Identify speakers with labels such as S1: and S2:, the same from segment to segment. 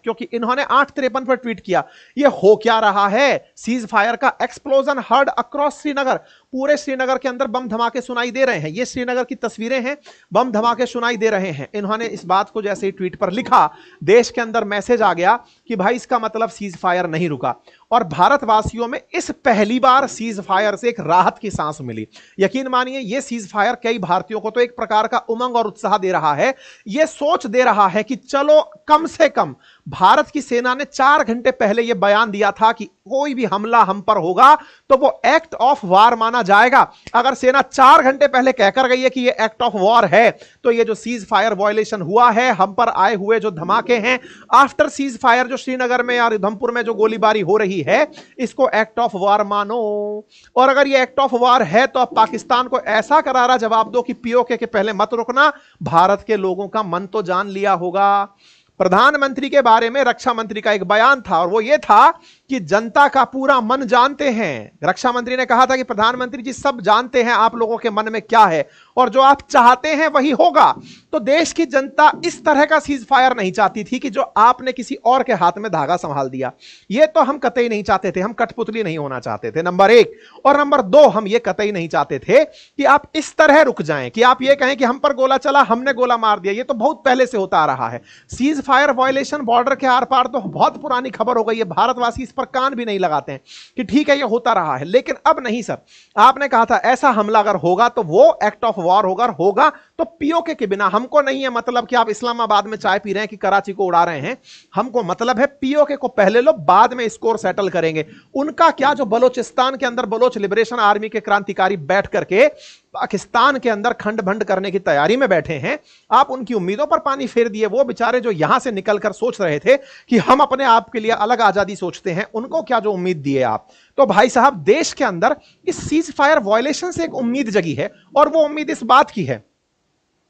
S1: क्योंकि इन्होंने 8:53 पर ट्वीट किया, ये हो क्या रहा है, सीज फायर का एक्सप्लोजन हर्ड अक्रॉस श्रीनगर, पूरे श्रीनगर के अंदर बम धमाके सुनाई दे रहे हैं। ये श्रीनगर की तस्वीरें हैं, बम धमाके सुनाई दे रहे हैं। इन्होंने इस बात को जैसे ही ट्वीट पर लिखा, देश के अंदर मैसेज आ गया कि भाई इसका मतलब सीज फायर नहीं रुका, और भारतवासियों में इस पहली बार सीज फायर से एक राहत की सांस मिली। यकीन मानिए ये सीज फायर कई भारतीयों को तो एक प्रकार का उमंग और उत्साह दे रहा है, यह सोच दे रहा है कि चलो कम से कम भारत की सेना ने 4 घंटे पहले यह बयान दिया था कि कोई भी हमला हम पर होगा तो वो एक्ट ऑफ वॉर माना जाएगा। अगर सेना 4 घंटे पहले कहकर गई है कि यह एक्ट ऑफ वॉर है, तो ये जो सीज फायर वायलेशन हुआ है, हम पर आए हुए जो धमाके हैं आफ्टर सीज फायर, जो श्रीनगर में और उधमपुर में जो गोलीबारी हो रही है, इसको एक्ट ऑफ वॉर मानो। और अगर ये एक्ट ऑफ वॉर है तो अब पाकिस्तान को ऐसा करारा जवाब दो कि पीओके के पहले मत रुकना। भारत के लोगों का मन तो जान लिया होगा। प्रधानमंत्री के बारे में रक्षा मंत्री का एक बयान था, और वो ये था कि जनता का पूरा मन जानते हैं। रक्षा मंत्री ने कहा था कि प्रधानमंत्री जी सब जानते हैं आप लोगों के मन में क्या है, और जो आप चाहते हैं वही होगा। तो देश की जनता इस तरह का सीज फायर नहीं चाहती थी कि जो आपने किसी और के हाथ में धागा संभाल दिया। ये तो हम कतई नहीं चाहते थे, हम कठपुतली नहीं होना चाहते थे, नंबर 1। और नंबर 2, हम ये कतई नहीं चाहते थे कि आप इस तरह रुक जाएं कि आप ये कहें कि हम पर गोला चला, हमने गोला मार दिया। ये तो बहुत पहले से होता आ रहा है। सीज फायर वायलेशन बॉर्डर के आर पार तो बहुत पुरानी खबर हो गई है, भारतवासी इस पर कान भी नहीं लगाते हैं कि ठीक है ये होता रहा है। लेकिन अब नहीं सर, आपने कहा था ऐसा हमला अगर होगा तो वो एक्ट ऑफ वॉर होगा तो पीओके के बिना। हमको नहीं है मतलब कि आप इस्लामाबाद में चाय पी रहे हैं कि कराची को उड़ा रहे हैं, हमको मतलब है पीओके को पहले लो, बाद में स्कोर सेटल करेंगे। उनका क्या, जो बलोचिस्तान के अंदर बलोच लिबरेशन आर्मी के क्रांतिकारी बैठ करके पाकिस्तान के अंदर खंड भंड करने की तैयारी में बैठे हैं, आप उनकी उम्मीदों पर पानी फेर दिए। वो बेचारे जो यहां से निकलकर सोच रहे थे कि हम अपने आप के लिए अलग आजादी सोचते हैं, उनको क्या जो उम्मीद दिए आप। तो भाई साहब, देश के अंदर इस सीज फायर वायलेशन से एक उम्मीद जगी है, और वो उम्मीद इस बात की है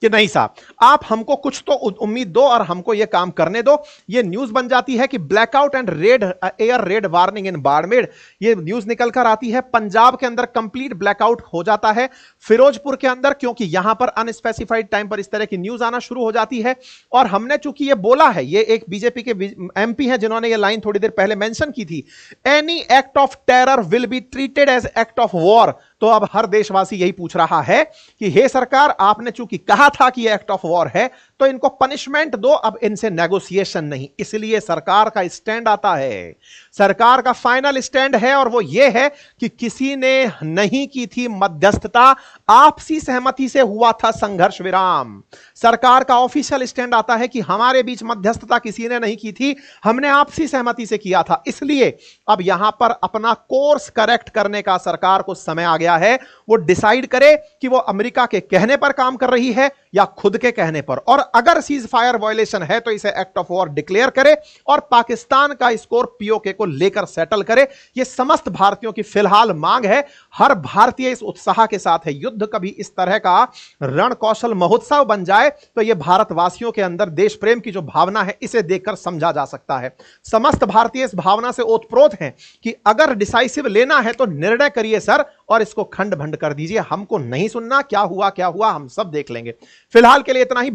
S1: कि नहीं साहब आप हमको कुछ तो उम्मीद दो और हमको यह काम करने दो। यह न्यूज बन जाती है कि blackout and raid, air raid warning in Barmer. यह न्यूज निकल कर आती है, पंजाब के अंदर कंप्लीट ब्लैकआउट हो जाता है, फिरोजपुर के अंदर, क्योंकि यहां पर अनस्पेसिफाइड टाइम पर इस तरह की न्यूज आना शुरू हो जाती है। और हमने चूंकि यह बोला है, ये एक बीजेपी के एमपी हैं जिन्होंने यह लाइन थोड़ी देर पहले मेंशन की थी, any act of terror will be treated as act of war. तो अब हर देशवासी यही पूछ रहा है कि हे सरकार, आपने चूंकि कहा था कि यह एक्ट ऑफ वॉर है तो इनको पनिशमेंट दो, अब इनसे नेगोशिएशन नहीं। इसलिए सरकार का स्टैंड आता है, सरकार का फाइनल स्टैंड है, और वो ये है कि किसी ने नहीं की थी मध्यस्थता, आपसी सहमति से हुआ था संघर्ष विराम। सरकार का ऑफिशियल स्टैंड आता है कि हमारे बीच मध्यस्थता किसी ने नहीं की थी, हमने आपसी सहमति से किया था। इसलिए अब यहां पर अपना कोर्स करेक्ट करने का सरकार को समय आ गया है। वो डिसाइड करे कि वो अमेरिका के कहने पर काम कर रही है या खुद के कहने पर, और अगर सीज फायर वायलेशन है तो इसे एक्ट ऑफ वॉर डिक्लेयर करे और पाकिस्तान का स्कोर पीओके को लेकर सेटल करे। यह समस्त भारतीयों की फिलहाल मांग है। हर भारतीय इस उत्साह के साथ है, युद्ध कभी इस तरह का रण कौशल महोत्सव बन जाए तो यह भारतवासियों के अंदर देश प्रेम की जो भावना है इसे देखकर समझा जा सकता है। समस्त भारतीय इस भावना से ओतप्रोत हैं कि अगर डिसाइसिव लेना है तो निर्णय करिए सर, और इसको खंड भंड कर दीजिए। हमको नहीं सुनना, क्या हुआ हम सब देख लेंगे। फिलहाल के लिए इतना ही।